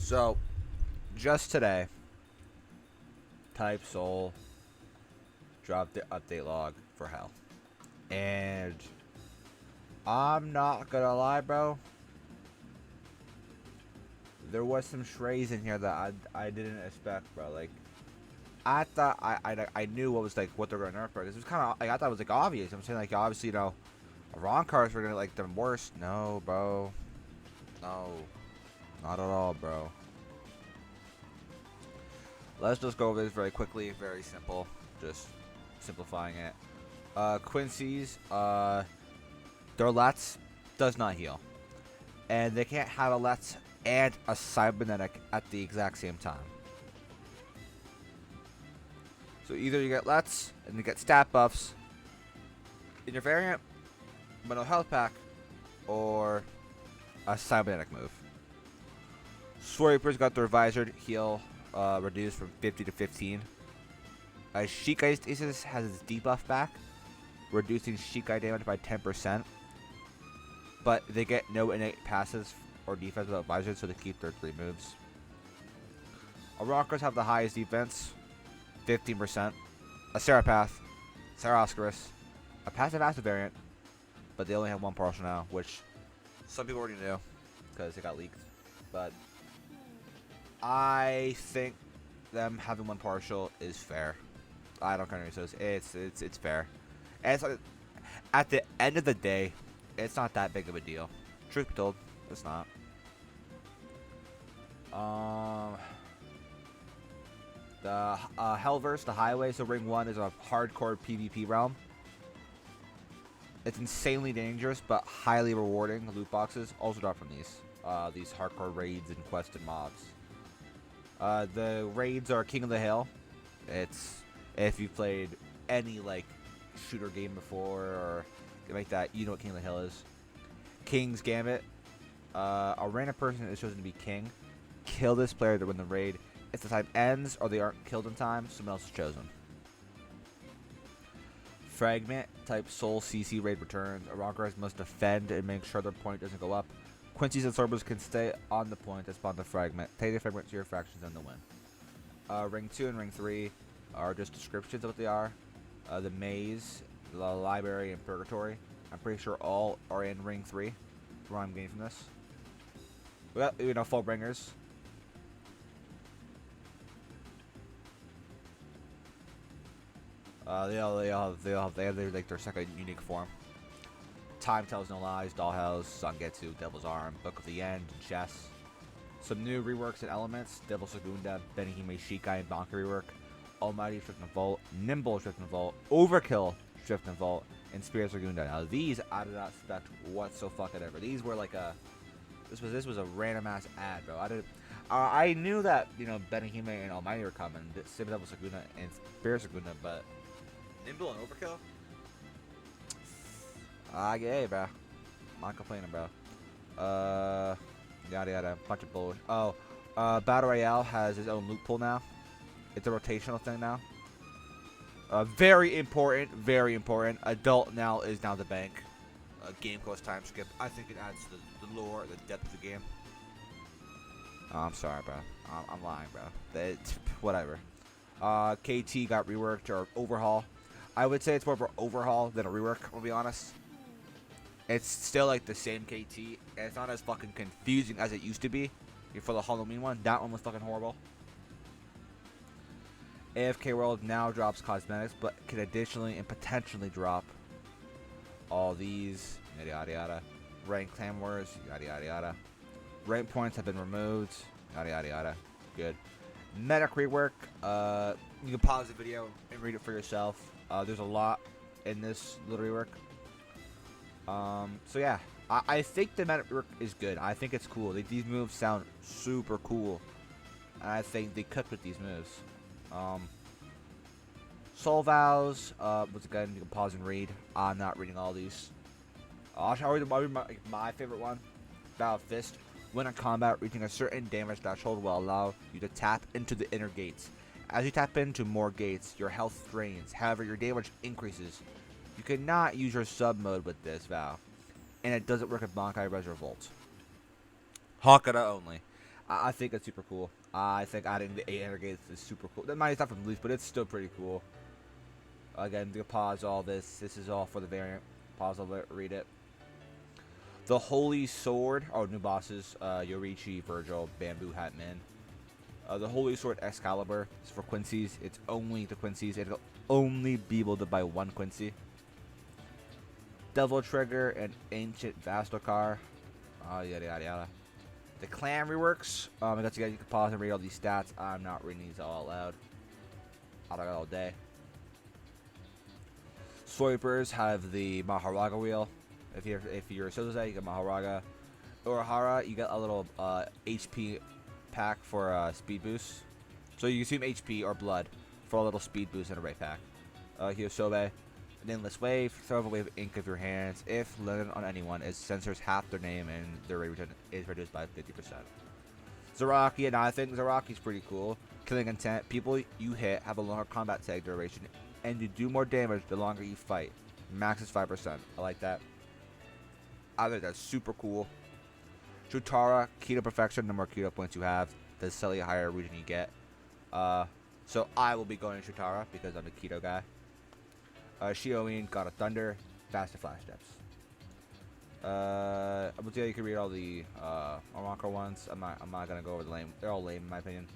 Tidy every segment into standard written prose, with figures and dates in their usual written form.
So, just today, type soul dropped the update log for hell. And I'm not gonna lie, bro. There was some strays in here that I didn't expect, bro. Like, I thought I knew what they're gonna nerf, bro. This was kind of like I thought it was like obvious. I'm saying like obviously wrong cards were gonna like the worst. No, bro. No, not at all, bro. Let's just go over this very quickly. Very simple. Just simplifying it. Quincy's, their Let's does not heal. And they can't have a Let's and a Cybernetic at the exact same time. So either you get Let's and you get stat buffs in your variant, but no health pack, or a Cybernetic move. Sword Reapers got their Visored heal reduced from 50 to 15. Sheik Ice Aces has its debuff back, reducing Sheik Eye damage by 10%. But they get no innate passes or defense without Visor, so they keep their 3 moves. Rockers have the highest defense, 15%. A Serapath, Saroscarus, a passive active variant, but they only have 1 partial now, which some people already knew because it got leaked. But I think them having 1 partial is fair. I don't care what it says. It's fair. And it's like, at the end of the day, it's not that big of a deal. Truth be told, it's not. The Hellverse, the Highway, so Ring 1 is a hardcore PvP realm. It's insanely dangerous, but highly rewarding. Loot boxes also drop from these hardcore raids and quested mobs. The raids are King of the Hill. It's if you played any like shooter game before or like that, you know what King of the Hill is. King's Gambit. A random person is chosen to be king. Kill this player to win the raid. If the time ends or they aren't killed in time, someone else is chosen. Fragment type Soul CC raid returns. Rockers must defend and make sure their point doesn't go up. Quincy's and Sorbers can stay on the point that spawn the fragment. Take the fragment to your fractions and the win. Ring 2 and Ring 3 are just descriptions of what they are. The Maze, the Library, and Purgatory. I'm pretty sure all are in Ring 3. That's what I'm getting from this. We got, Fullbringers. They have like their second unique form. Time Tells No Lies, Dollhouse, Sangetsu, Devil's Arm, Book of the End, and Chess. Some new reworks and elements: Devil Segunda, Benihime Shikai and Banka rework, Almighty Strict and Vault, Nimble Strict and Vault, Overkill Strict and Vault, and Spirit Segunda. Now these I did not expect whatsoever. These were like a this was a random ass ad, bro. I knew that Benihime and Almighty were coming, same Devil Segunda and Spirit Segunda, but Nimble and Overkill. Yeah, bro. I'm not complaining, bro. Yada yada. Bunch of bullshit. Oh, Battle Royale has its own loot pool now. It's a rotational thing now. Very important. Very important. Adult now is now the bank. Game cost time skip. I think it adds to the lore, the depth of the game. Oh, I'm sorry, bro. I'm lying, bro. Whatever. KT got reworked or overhaul. I would say it's more of an overhaul than a rework, I'll be honest. It's still like the same KT, and it's not as fucking confusing as it used to be. For the Halloween one, that one was fucking horrible. AFK World now drops cosmetics, but can additionally and potentially drop all these, yada yada yada. Rank Clan Wars, yada yada yada. Rank points have been removed, yada yada yada. Good. Medic rework, you can pause the video and read it for yourself. There's a lot in this little rework. So yeah, I think the medic rework is good. I think it's cool. These moves sound super cool, and I think they cooked with these moves. Soul Vows, once again, you can pause and read. I'm not reading all these. I'll read my favorite one. Battle Fist. When in combat, reaching a certain damage threshold will allow you to tap into the inner gates. As you tap into more gates, your health drains. However, your damage increases. You cannot use your sub mode with this vow, and it doesn't work with Bankai Reservoir Vault. Hakata only. I think it's super cool. I think adding the 800 gates is super cool. That might not from release, but it's still pretty cool. Again, you can pause all this. This is all for the variant. Pause all it, read it. The Holy Sword. Oh, new bosses. Yorichi, Virgil, Bamboo Hatman. The Holy Sword Excalibur is for Quincy's. It's only the Quincy's. It'll only be able to buy one Quincy. Devil Trigger and Ancient Vastakar. Yada yada yada. The clan reworks. I guess you can pause and read all these stats. I'm not reading these all out loud. I'll talk all day. Swipers have the Maharaga wheel. If you're a Sozai, you get Maharaga. Urahara, you get a little HP pack for speed boost. So you consume HP or blood for a little speed boost in a right pack. Hyosobe, an endless wave. Throw a wave of ink of your hands. If landed on anyone, it censors half their name and their rate is reduced by 50%. Zaraki, and I think Zaraki's pretty cool. Killing intent. People you hit have a longer combat tag duration, and you do more damage the longer you fight. Max is 5%. I like that. I think that's super cool. Shutara, Keto Perfection. The more Keto points you have, the slightly higher region you get. So I will be going to Shutara because I'm a Keto guy. Shioin, God of Thunder, faster flash steps. I'm gonna tell you can read all the Aranka ones. I'm not gonna go over the lame. They're all lame in my opinion.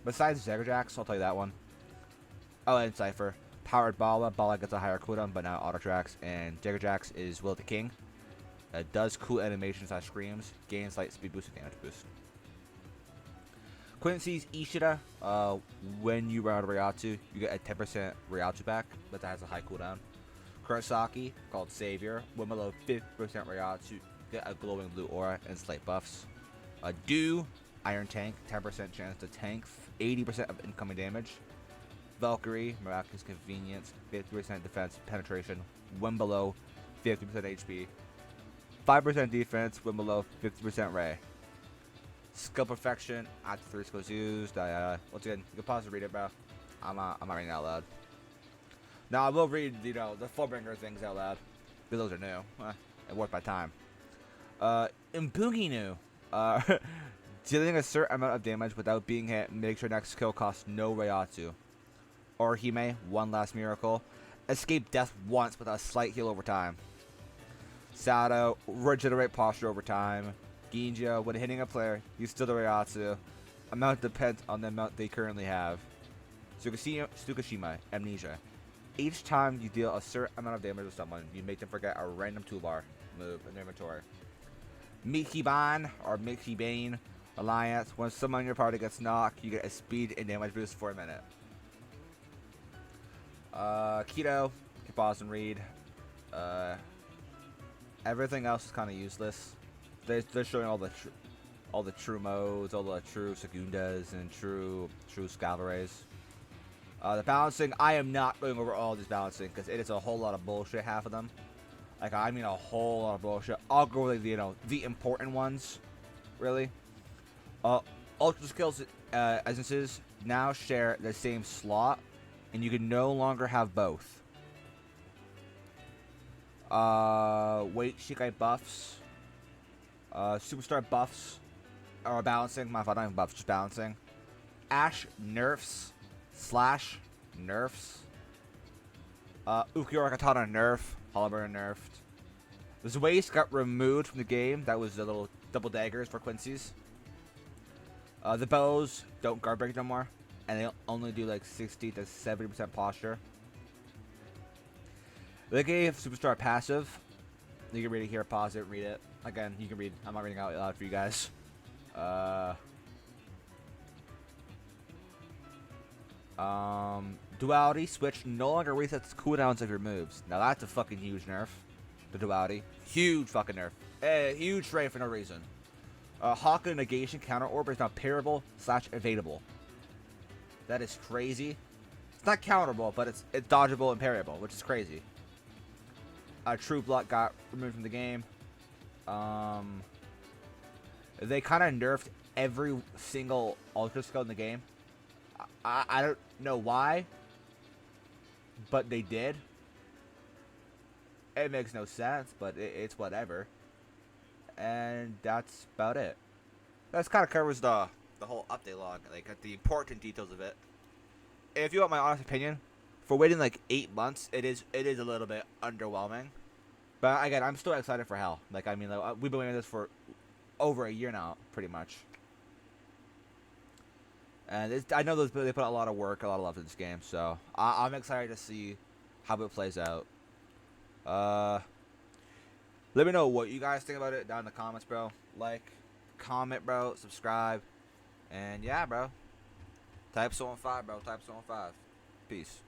Besides Zegrajax, I'll tell you that one. Oh, and Cypher. Powered Bala. Bala gets a higher cooldown, but now auto tracks. And Zegrajax is Will the King. It does cool animations as screams. Gains light speed boost and damage boost. Quincy's Ishida. When you run out of Ryatsu, you get a 10% Ryatsu back, but that has a high cooldown. Kurosaki, called Savior. When below 50% Ryatsu, you get a glowing blue aura and slight buffs. Do, Iron Tank, 10% chance to tank 80% of incoming damage. Valkyrie, Miraculous Convenience, 50% defense penetration when below 50% HP. 5% defense when below 50% Ray. Skill Perfection, after 3 skills used. Once again, you can pause and read it, bro. I'm not reading it out loud. Now, I will read, the Fullbringer things out loud, because those are new. And worth my time. Impuginu. Dealing a certain amount of damage without being hit, make sure next kill costs no Ryatsu. Orihime, one last miracle. Escape death once with a slight heal over time. Sato, regenerate posture over time. Ginja, when hitting a player, use still the Ryatsu. Amount depends on the amount they currently have. Tsukishima, Amnesia. Each time you deal a certain amount of damage to someone, you make them forget a random toolbar move in their inventory. Mikiban, or Mikibane, Alliance. When someone in your party gets knocked, you get a speed and damage boost for a minute. Keto, you can pause and read. Everything else is kind of useless. They're showing all the true modes, all the true Segundas and true Scalarays. The balancing, I am not going over all this balancing because it is a whole lot of bullshit. Half of them, like I mean a whole lot of bullshit. I'll go over the important ones, really. Ultra skills essences now share the same slot, and you can no longer have both. Weight Shikai buffs. Superstar buffs. Or balancing. My fault, not even buffs, just balancing. Ash nerfs. Slash nerfs. Ukiyo Katana nerf. Halberd nerfed. The waist got removed from the game. That was the little double daggers for Quincy's. The bows don't guard break no more. And they only do like 60 to 70% posture. They gave Superstar passive. You can read it here, pause it, read it. Again, you can read. I'm not reading out loud for you guys. Duality switch no longer resets cooldowns of your moves. Now that's a fucking huge nerf. The duality. Huge fucking nerf. Huge trade for no reason. Hawk negation counter orb is now parryable / evadable. That is crazy. It's not counterable, but it's dodgeable and parryable, which is crazy. True Blood got removed from the game. They kind of nerfed every single ultra skill in the game. I don't know why, but they did. It makes no sense, but it's whatever. And that's about it. That kind of covers the whole update log, like the important details of it. If you want my honest opinion, for waiting like 8 months, it is a little bit underwhelming. But again, I'm still excited for Hell. Like I mean, like, we've been waiting this for over a year now, pretty much. And I know they put a lot of work, a lot of love into this game, so I'm excited to see how it plays out. Uh, Let me know what you guys think about it down in the comments, bro. Like, comment, bro, subscribe, and yeah, bro. Type so on 5, bro. Type so on 5. Peace.